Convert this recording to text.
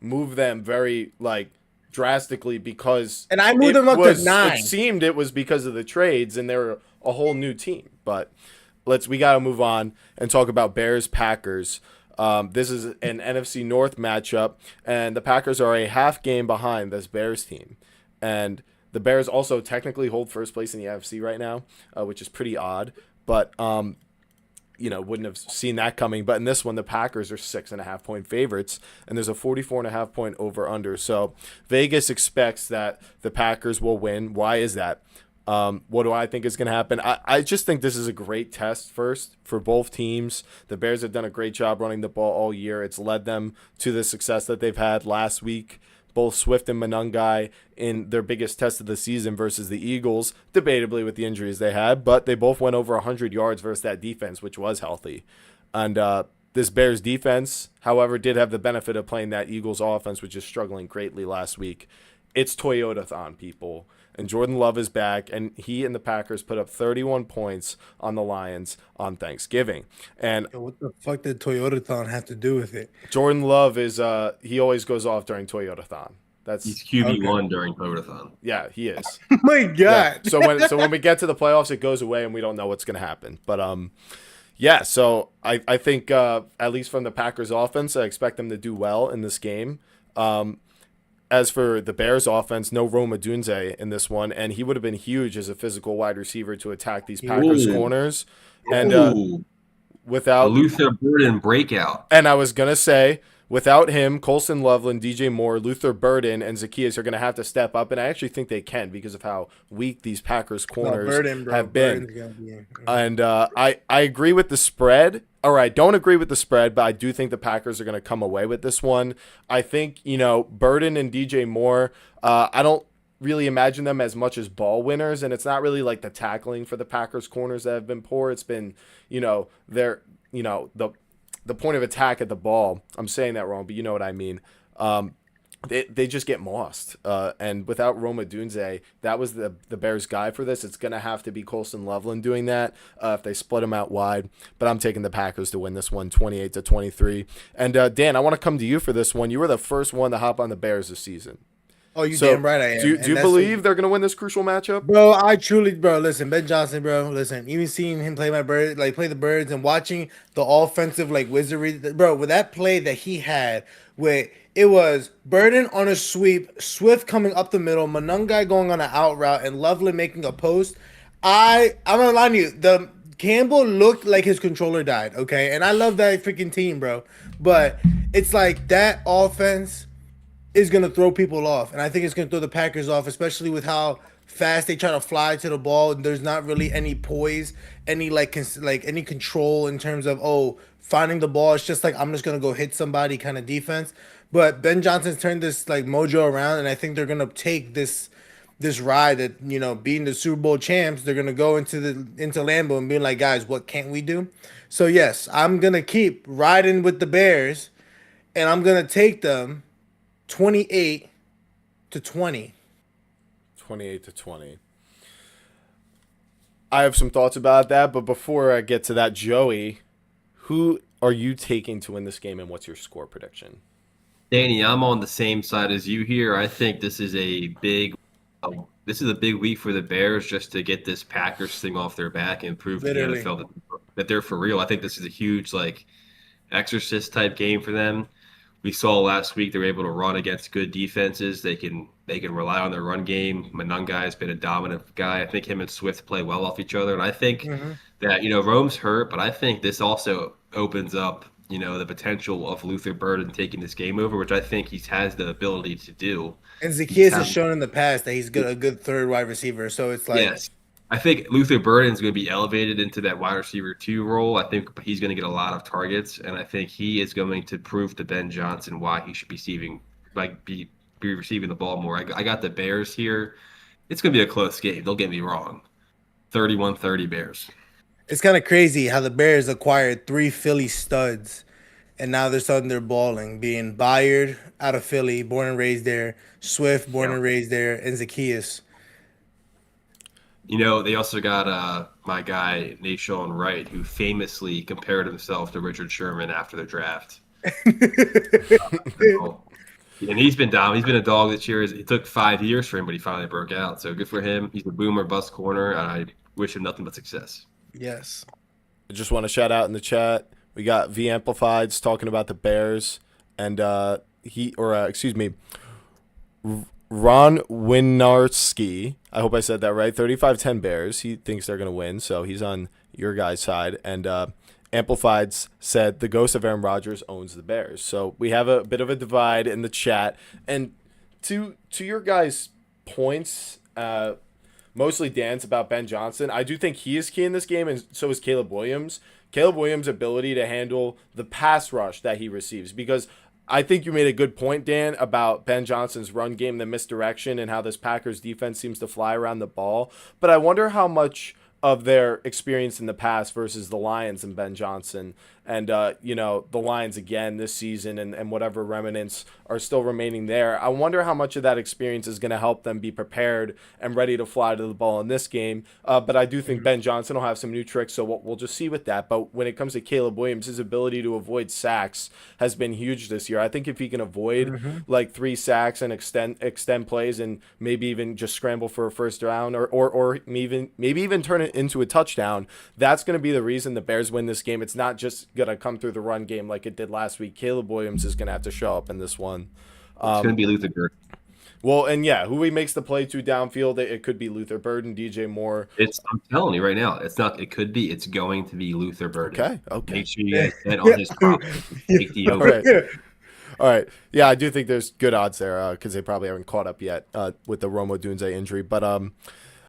move them very drastically because And I moved them up to it 9. seemed it was because of the trades and they were a whole new team. But we got to move on and talk about Bears Packers. This is an NFC North matchup, and the Packers are a half game behind this Bears team, and the Bears also technically hold first place in the NFC right now, which is pretty odd. But wouldn't have seen that coming. But in this one, the Packers are 6.5 point favorites, and there's a 44.5 point over under. So Vegas expects that the Packers will win. Why is that? What do I think is going to happen? I just think this is a great test first for both teams. The Bears have done a great job running the ball all year. It's led them to the success that they've had last week. Both Swift and Monangai in their biggest test of the season versus the Eagles, debatably with the injuries they had, but they both went over 100 yards versus that defense, which was healthy. And this Bears defense, however, did have the benefit of playing that Eagles offense, which is struggling greatly last week. It's Toyota-thon, people. And Jordan Love is back, and he and the Packers put up 31 points on the Lions on Thanksgiving. And Yo, what the fuck did Toyota-thon have to do with it? Jordan Love is he always goes off during Toyota-thon. He's That's QB1 during Podathon. yeah, he is. Oh my Yeah. God. So when we get to the playoffs, it goes away, and we don't know what's going to happen. But yeah. So I think at least from the Packers offense, I expect them to do well in this game. As for the Bears offense, no Rome Odunze in this one, and he would have been huge as a physical wide receiver to attack these Packers Ooh. corners. And Ooh, a without Luther Burden breakout. And I was going to say, without him, Colson Loveland, DJ Moore, Luther Burden, and Zacchaeus are going to have to step up. And I actually think they can because of how weak these Packers corners have been. Burden's gonna be in. And I agree with the spread. Or I don't agree with the spread, but I do think the Packers are going to come away with this one. I think, Burden and DJ Moore, I don't really imagine them as much as ball winners, and it's not really like the tackling for the Packers corners that have been poor. It's been, their, the point of attack at the ball. I'm saying that wrong, but you know what I mean. They just get mossed. And without Roma Dunze, that was the Bears guy for this. It's going to have to be Colson Loveland doing that if they split him out wide. But I'm taking the Packers to win this one 28-23. And Dan, I want to come to you for this one. You were the first one to hop on the Bears this season. Oh, you So damn right I am. do you And do you that's believe they're going to win this crucial matchup? Bro, I truly, bro, listen, Ben Johnson, bro, listen, even seeing him play play the Birds and watching the offensive, wizardry, bro, with that play that he had, where it was Burden on a sweep, Swift coming up the middle, Monangai going on an out route, and Loveland making a post. I'm gonna lie to you, the Campbell looked like his controller died, okay? And I love that freaking team, bro. But it's like that offense is going to throw people off. And I think it's going to throw the Packers off, especially with how fast they try to fly to the ball. And there's not really any poise, any any control in terms of, finding the ball. It's just like, I'm just going to go hit somebody kind of defense. But Ben Johnson's turned this mojo around. And I think they're going to take this ride that, being the Super Bowl champs, they're going to go into Lambeau and being like, guys, what can't we do? So yes, I'm going to keep riding with the Bears and I'm going to take them 28-20. 28-20. I have some thoughts about that, but before I get to that, Joey, who are you taking to win this game, and what's your score prediction? Danny, I'm on the same side as you here. I think this is a big week for the Bears just to get this Packers thing off their back and prove to the Literally. NFL that they're for real. I think this is a huge exorcist type game for them. We saw last week they were able to run against good defenses. They can rely on their run game. Monangai has been a dominant guy. I think him and Swift play well off each other. And I think that, Rome's hurt, but I think this also opens up, the potential of Luther Burden taking this game over, which I think he has the ability to do. And Zacchaeus has shown in the past that he's a good third wide receiver. So it's like, Yes. I think Luther Burden's going to be elevated into that wide receiver 2 role. I think he's going to get a lot of targets, and I think he is going to prove to Ben Johnson why he should be receiving the ball more. I got the Bears here. It's going to be a close game. Don't get me wrong. 31-30 Bears. it's kind of crazy how the Bears acquired 3 Philly studs, and now they're suddenly they're balling. Being Bayard out of Philly, born and raised there, Swift, born and raised there, and Zacchaeus. They also got my guy, Nashawn Wright, who famously compared himself to Richard Sherman after the draft. And he's been down. He's been a dog this year. It took 5 years for him, but he finally broke out. So good for him. He's a boomer bust corner. I wish him nothing but success. Yes. I just want to shout out in the chat. We got V Amplifieds talking about the Bears, and excuse me, Ron Winarski. I hope I said that right. 35-10 Bears. He thinks they're going to win, so he's on your guys' side. And Amplifieds said the ghost of Aaron Rodgers owns the Bears. So we have a bit of a divide in the chat. And to your guys' points, mostly Dan's about Ben Johnson, I do think he is key in this game, and so is Caleb Williams. Caleb Williams' ability to handle the pass rush that he receives, because I think you made a good point, Dan, about Ben Johnson's run game, the misdirection, and how this Packers defense seems to fly around the ball. But I wonder how much of their experience in the past versus the Lions and Ben Johnson, and the Lions again this season, and whatever remnants are still remaining there. I wonder how much of that experience is going to help them be prepared and ready to fly to the ball in this game. But I do think Ben Johnson will have some new tricks, so we'll just see with that. But when it comes to Caleb Williams, his ability to avoid sacks has been huge this year. I think if he can avoid like 3 sacks and extend plays, and maybe even just scramble for a first down, or maybe even turn it into a touchdown, that's going to be the reason the Bears win this game. It's not just going to come through the run game like it did last week. Caleb Williams is going to have to show up in this one. It's going to be Luther Burden. Well, and yeah, who he makes the play to downfield, it could be Luther Burden, DJ Moore. I'm telling you right now, it's not. It could be. It's going to be Luther Burden. Okay. Make sure you guys bet on his prop. Take the over. All right. Yeah, I do think there's good odds there because they probably haven't caught up yet with the Romo Dunze injury. But